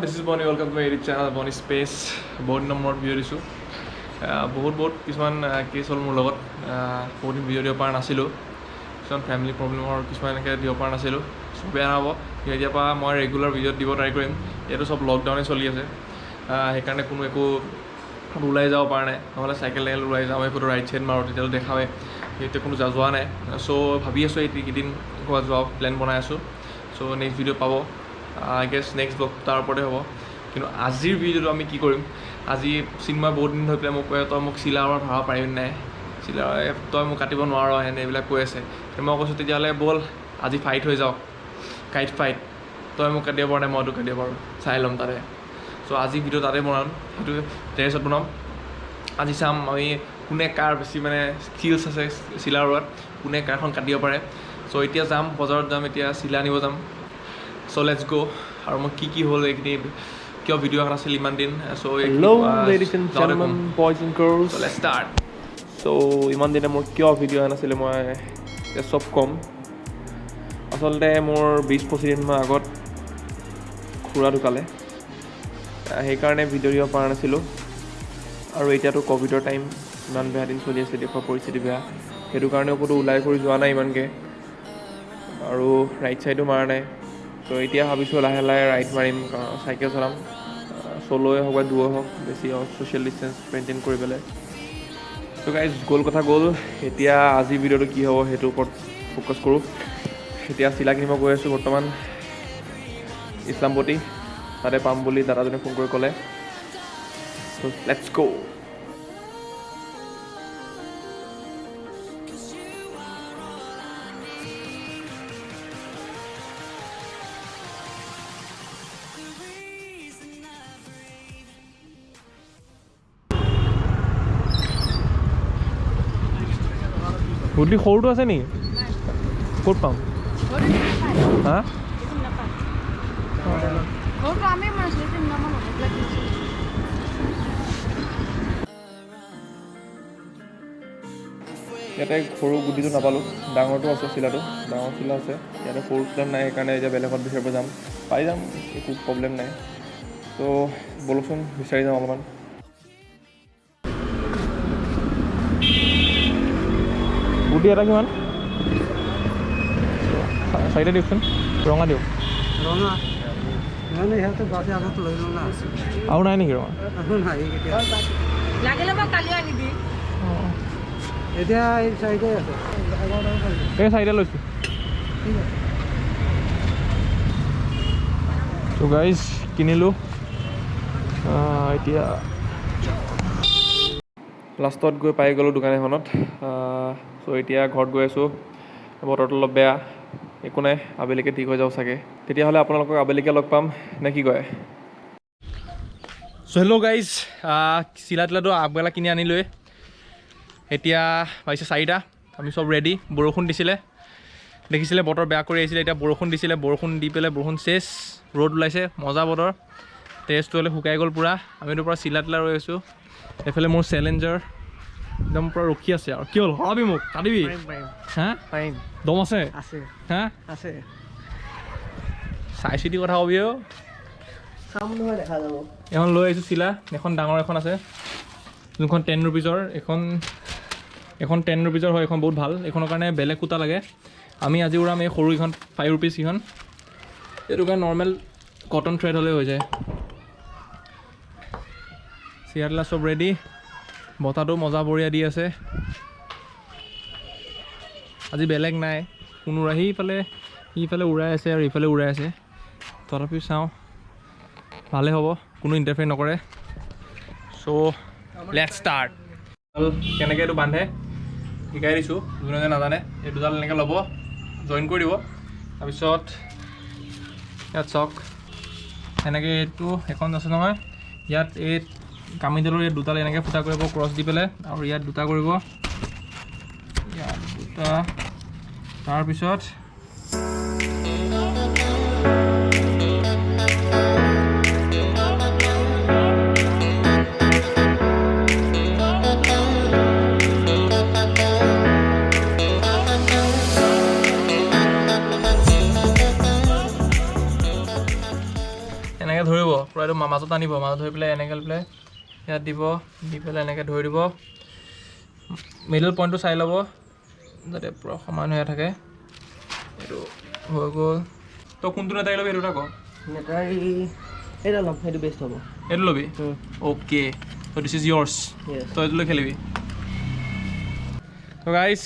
this is Bonnie. Welcome to my YouTube channel Bonnie Space. বহুত number video' দিছোঁ বহুত কিছুমান কেছ হ'ল মোৰ লগত বহুত দিন ভিডিঅ' দিব পৰা নাছিলোঁ কিছুমান ফেমিলি প্ৰব্লেমৰ কিছুমান এনেকৈ দিব পৰা নাছিলোঁ বেয়া নহ'ব এতিয়াৰ পৰা মই ৰেগুলাৰ ভিডিঅ'ত দিব ট্ৰাই কৰিম এইটো চব লকডাউনে চলি আছে সেইকাৰণে কোনো একো ওলাই যাব পৰা নাই নহ'লে চাইকেল ওলাই যাওঁ একো ৰাইট চাইড মাৰোঁ তেতিয়াতো দেখাওৱে এতিয়া কোনো যোৱা নাই চ' ভাবি আছোঁ এইকেইদিন ক'ৰবাত যোৱা প্লেন বনাই আছোঁ চ' নেক্সট ভিডিঅ' পাব আই গেছ নেক্সট ব্লগ তাৰ ওপৰতে হ'ব কিন্তু আজিৰ ভিডিঅ'টো আমি কি কৰিম আজি চিনেমা বহুত দিন হৈ পেলাই মোক কয় তই মোক চিলাৰৰ ভাড়া পাৰিবি নাই চিলাৰ তই মোক কাটিব নোৱাৰ এনে এইবিলাক কৈ আছে মই কৈছোঁ তেতিয়াহ'লে ব'ল আজি ফাইট হৈ যাওক কাইট ফাইট তই মোক কাটিব পৰা নাই মইতো কাটিব পাৰোঁ চাই ল'ম তাতে চ' আজি ভিডিঅ' তাতে বনাম সেইটো টেৰেছত বনাম আজি চাম আমি কোনে কাৰ বেছি মানে স্কিলছ আছে চিলাৰত কোনে কাৰখন কাটিব পাৰে চ' এতিয়া যাম বজাৰত যাম এতিয়া চিলা আনিব যাম চ' লেটছ গ' আৰু মই কি হ'ল এইখিনি কিয় ভিডিঅ' এখন আছিল ইমান দিন চ' Hello ladies and gentlemen, boys and girls. Let's start So ইমান দিনে মোৰ কিয় ভিডিঅ' নাছিলে মই চব ক'ম আচলতে মোৰ 20-25 দিনমান আগত খুৰা ঢুকালে সেইকাৰণে ভিডিঅ' দিব পৰা নাছিলোঁ আৰু এতিয়াতো ক'ভিডৰ টাইম ইমান বেয়া দিন চলি আছে দেশৰ পৰিস্থিতি বেয়া সেইটো কাৰণে ক'তো ওলাই কৰি যোৱা নাই ইমানকৈ আৰু ৰাইট চাইডো মৰা নাই তো এতিয়া ভাবিছোঁ লাহে লাহে ৰাইড মাৰিম চাইকেল চলাম চ'ল'য়ে হওক বা দুৱে হওক বেছি ছ'চিয়েল ডিষ্টেঞ্চ মেইনটেইন কৰি পেলাই তো গাইজ গ'ল কথা গ'ল এতিয়া আজি ভিডিঅ'টো কি হ'ব সেইটোৰ ওপৰত ফ'কাছ কৰোঁ এতিয়া চিলা কিনিব গৈ আছোঁ বৰ্তমান ইছলামপতি তাতে পাম বুলি দাদাজনে ফোন কৰি ক'লে তো লেটছ গ' গুডলি সৰুটো আছে নেকি ক'ত পাম হা ইয়াতে সৰু গুটিটো নাপালোঁ ডাঙৰটো আছে চিলাটো ডাঙৰ চিলা আছে ইয়াতে সৰু চিলা নাই সেইকাৰণে এতিয়া বেলেগত বিচাৰিব যাম পাই যাম একো প্ৰব্লেম নাই ত' ব'লকচোন বিচাৰি যাম অলপমান গুটি এটা কিমান চাৰিটা দিয়কচোন ৰঙা দিয়ক আৰু নাই নেকি ৰঙা এই চাৰিটা লৈছোঁ ত' গাইজ কিনিলোঁ এতিয়া লাষ্টত গৈ পাই গ'লোঁ দোকান এখনত চ' এতিয়া ঘৰত গৈ আছোঁ বতৰটো অলপ বেয়া একো নাই আবেলিকে ঠিক হৈ যাওঁ চাগে তেতিয়াহ'লে আপোনালোকক আবেলিকে লগ পাম নে কি কয় চ' হেল্ল' গাইজ চিলা তিলাটো আগবেলা কিনি আনিলোৱে এতিয়া পাইছে 4টা আমি চব ৰেডি বৰষুণ দিছিলে দেখিছিলে বতৰ বেয়া কৰি আহিছিলে এতিয়া বৰষুণ দিছিলে বৰষুণ দি পেলাই বৰষুণ চেচ ৰ'দ ওলাইছে মজা বতৰ টেষ্টটো হ'লে শুকাই গ'ল পূৰা আমিতো পূৰা চিলা তিলা ৰৈ আছোঁ এইফালে মোৰ চেলেঞ্জাৰ একদম পূৰা ৰখি আছে আৰু কি হ'ল হৰাবি মোক কাটিবি হা পাৰিম দম আছে হা আছে চাই চিতি কথা কবি এখন লৈ আহিছোঁ চিলা এখন ডাঙৰ এখন আছে যোনখন 10 ৰুপিজৰ এখন 10 ৰুপিজৰ হয় এখন বহুত ভাল এইখনৰ কাৰণে বেলেগ কুটা লাগে আমি আজি উৰাম এই সৰুকেইখন 5 ৰুপিজ কেইখন এইটো কাৰণে নৰ্মেল কটন থ্ৰেড হ'লে হৈ যায় চিয়াৰলা চব ৰেডি বতাহটো মজা বঢ়িয়া দি আছে আজি বেলেগ নাই কোনো সিফালে উৰাই আছে আৰু ইফালে উৰাই আছে তথাপিও চাওঁ ভালে হ'ব কোনো ইণ্টাৰফেয়াৰ নকৰে চ' লেটছ ষ্টাৰ্ট কেনেকৈ এইটো বান্ধে শিকাই দিছোঁ যোনে নাজানে এই দুডাল এনেকৈ ল'ব জইন কৰি দিব তাৰপিছত ইয়াত চাওক এনেকৈ এইটো এখন আছে নহয় ইয়াত এই কামিডালৰ ইয়াত দুটালে এনেকৈ ফুটা কৰিব ক্ৰছ দি পেলাই আৰু ইয়াত দুটা কৰিব ইয়াত দুটা তাৰপিছত এনেকৈ ধৰিব পূৰা এইটো মাজত আনিব, মাজত ধৰি পেলাই এনেকৈ লৈ পেলাই ইয়াত দিব, দি পেলাই এনেকৈ ধৰি দিব, মিডল পইণ্টটো চাই ল'ব যাতে পূৰা সমান হৈ থাকে। এইটো হৈ গ'ল। তই কোনটো নেটাৰি ল'বি সেইটো এটা ক। নেটাৰি এইটো ল'ম, সেইটো বেষ্ট হ'ব। এইটো ল'বি? Okay, to' this is years. তই এইটো লৈ খেলিবি। ত' গাইজ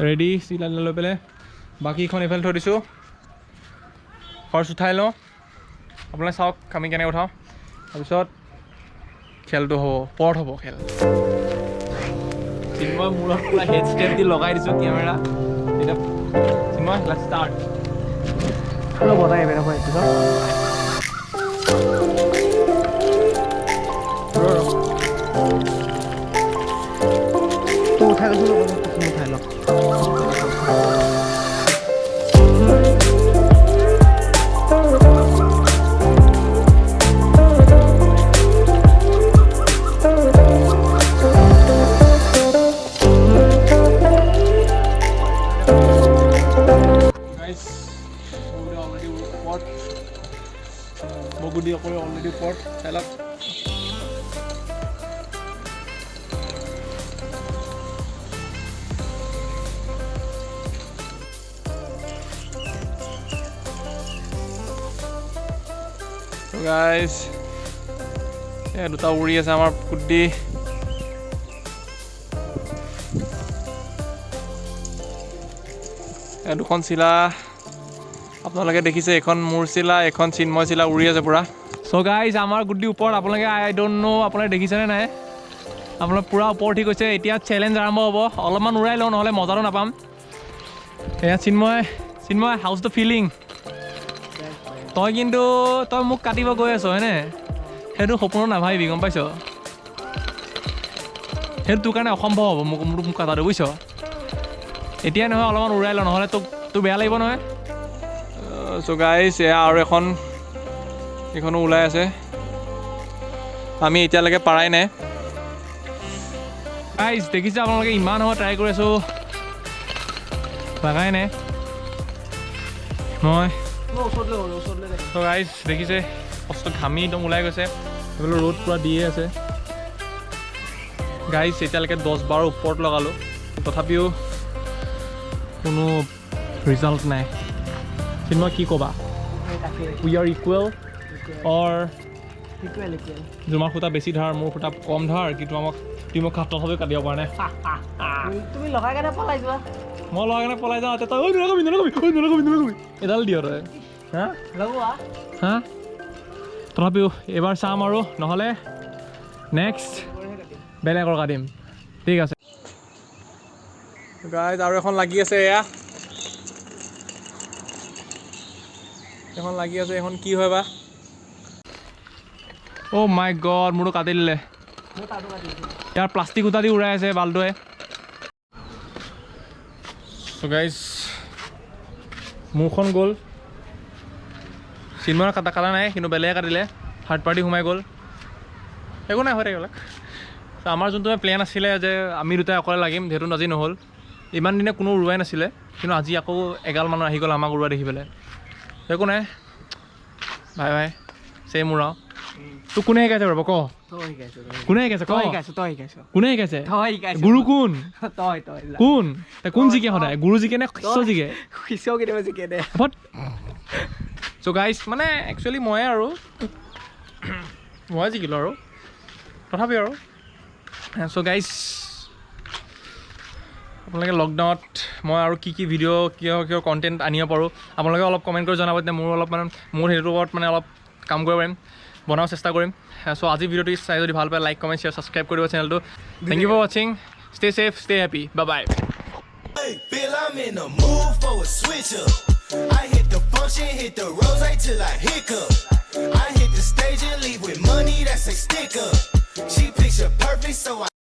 ৰেডি, চিলা লৈ পেলাই বাকীখন এইফালে থৈ দিছোঁ। ফাৰ্ষ্ট উঠাই লওঁ, আপোনালোকে চাওক আমি কেনেকৈ উঠাওঁ, তাৰপিছত খেলটো হ'ব, পৰ্ট হ'ব খেল। চিন্ময় মূৰত পূৰা হেড ষ্টেপ দি লগাই দিছোঁ কেমেৰা। এতিয়া চিন্ময় লেটছ ষ্টাৰ্ট। বনাই বেয়া হয় এইটো উঠাই লৈছোঁ, উঠাই লওক। মগুদি অকলে অলৰেডি পৰ্ট চাই লওক। গাইজ দুটা উৰি আছে আমাৰ কুদ্দি। দুখন চিলা আপোনালোকে দেখিছে, এখন মোৰ চিলা, এখন চিন্ময় চিলা উৰি আছে পূৰা। চ' গাইজ আমাৰ গুড্ডি ওপৰত, আপোনালোকে আই ডোণ্ট ন' আপোনালোকে দেখিছেনে নাই, আপোনালোক পূৰা ওপৰত উঠি গৈছে। এতিয়া চেলেঞ্জ আৰম্ভ হ'ব, অলপমান উৰাই লওঁ নহ'লে মজাটো নাপাম। এয়া চিন্ময়, হাউজ দ্য ফিলিং? তই মোক কাটিব গৈ আছ হয়নে? সেইটো সপোনত নাভাবিবি, গম পাইছ? সেইটো তোৰ কাৰণে অসম্ভৱ হ'ব মোক কাটাটো, বুজিছ? এতিয়াই নহয়, অলপমান উৰাই ল, নহ'লে তোৰ বেয়া লাগিব নহয়। চ' গাইজ এয়া আৰু এইখনো ওলাই আছে, আমি এতিয়ালৈকে পাৰাই নাই। গাইজ দেখিছে আপোনালোকে, ইমান সময় ট্ৰাই কৰি আছোঁ, পাৰাই নাই মই। চ' গাইজ দেখিছে কষ্ট, ঘামি একদম ওলাই গৈছে, এইফালে ৰ'দ পূৰা দিয়ে আছে। গাইজ এতিয়ালৈকে 10-12 ওপৰত লগালোঁ, তথাপিও কোনো ৰিজাল্ট নাই। চিন্ময় কি ক'বা? উই আৰ ইকুৱেল অৰ তোমাৰ সূতা বেছি ধাৰ, মোৰ সূতা কম ধাৰ, কিন্তু তুমি মোক তথাপিও কাটিব পৰা নাই। তুমি লগাই কেনে পলাই যোৱা, মই লগাই কেনে পলাই যাওঁ, তই নলগাবি এডাল দিয় তই। হা তথাপিও এইবাৰ চাম আৰু নহ'লে নেক্সট বেলেগৰ কাটিম, ঠিক আছে। গাইজ আৰু এখন লাগি আছে, এয়া এখন লাগি আছে, এখন কি হয় বা? অ' মাই গড, মোৰতো কাটি দিলে। ইয়াৰ প্লাষ্টিক সূতা দি উৰাই আছে বালটোৱে। চ' গাইজ মোৰখন গ'ল, চিন্ময়ৰ কাটা নাই, কিন্তু বেলেগে কাটিলে, থাৰ্ড পাৰ্টি সোমাই গ'ল। একো নাই, হৈ থাকিব। আমাৰ যোনটো প্লেন আছিলে যে আমি দুটাই অকলে লাগিম, যিহেতু আজি নহ'ল। ইমান দিনে কোনো উৰুৱাই নাছিলে, কিন্তু আজি আকৌ এগাল মানুহ আহি গ'ল আমাক উৰুৱা দেখি পেলাই। একো নাই, ভাই চেম উৰাও। তোক কোনে শিকাইছে ৰ'ব ক? কোনে শিকাইছে ক? কোনে শিকাইছে? গুৰু কোন? কোন কোন জিকে সদায়? গুৰু জিকে নে শিষ্য জিকে? চ' গাইজ মানে একচুৱেলি মই জিকিলোঁ আৰু তথাপি আৰু। চ' গাইজ আপোনালোকে লকডাউনত মই আৰু কি ভিডিঅ' কিয় কণ্টেণ্ট আনিব পাৰোঁ, আপোনালোকে অলপ কমেণ্ট কৰি জনাব, তেতিয়া মোৰ সেইটোৰ ওপৰত মানে অলপ কাম কৰিব পাৰিম, বনাব চেষ্টা কৰিম। চ' আজি ভিডিঅ'টো চাই যদি ভাল পায়, লাইক কমেণ্ট শ্বেয়াৰ ছাবস্ক্ৰাইব কৰিব চেনেলটো। থেংক ইউ ফৰ ৱাচিং, stay safe, stay happy, bye bye. I hit the function, hit the rose till I hiccup.